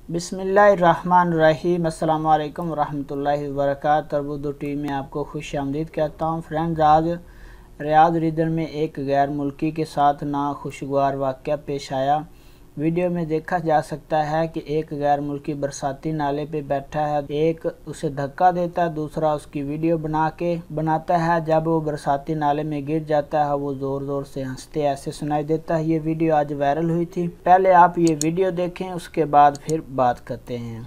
बिस्मिल्लाहिर्रहमानिर्रहीम। अस्सलाम वालेकुम रहमतुल्लाहि व बरकातहू। तरबूदो टीवी में आपको खुश आमदीद कहता हूँ। फ्रेंड्स, आज रियाद रीजन में एक गैर मुल्की के साथ नाखुशगवार वाक़या पेश आया। वीडियो में देखा जा सकता है कि एक गैर मुल्की बरसाती नाले पे बैठा है, एक उसे धक्का देता है, दूसरा उसकी वीडियो बनाता है। जब वो बरसाती नाले में गिर जाता है वो ज़ोर ज़ोर से हंसते ऐसे सुनाई देता है। ये वीडियो आज वायरल हुई थी। पहले आप ये वीडियो देखें, उसके बाद फिर बात करते हैं।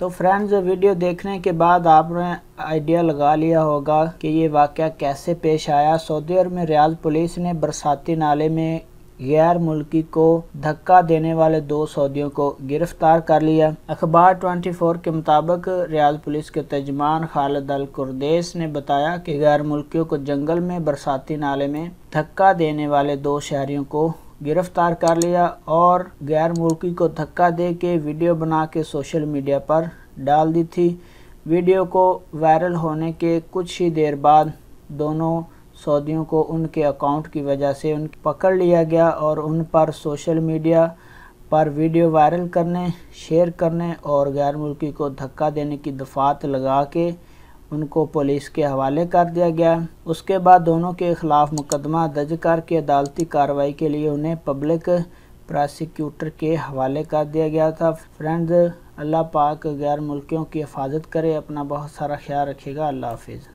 तो फ्रेंड्स, वीडियो देखने के बाद आपने आइडिया लगा लिया होगा कि ये वाक़या कैसे पेश आया। सऊदी अरब में रियाद पुलिस ने बरसाती नाले में गैर मुल्की को धक्का देने वाले 2 सऊदियों को गिरफ्तार कर लिया। अखबार 24 के मुताबिक रियाद पुलिस के तर्जुमान खालिद अल कुरदैस ने बताया कि गैर मुल्कियों को जंगल में बरसाती नाले में धक्का देने वाले 2 शहरियों को गिरफ्तार कर लिया और गैर मुल्की को धक्का दे के वीडियो बना के सोशल मीडिया पर डाल दी थी। वीडियो को वायरल होने के कुछ ही देर बाद दोनों सऊदियों को उनके अकाउंट की वजह से उनको पकड़ लिया गया और उन पर सोशल मीडिया पर वीडियो वायरल करने, शेयर करने और गैर मुल्की को धक्का देने की दफात लगा के उनको पुलिस के हवाले कर दिया गया। उसके बाद दोनों के खिलाफ मुकदमा दर्ज करके अदालती कार्रवाई के लिए उन्हें पब्लिक प्रोसिक्यूटर के हवाले कर दिया गया था। फ्रेंड्स, अल्लाह पाक गैर मुल्कियों की हिफाजत करे। अपना बहुत सारा ख्याल रखिएगा। अल्लाह हाफिज़।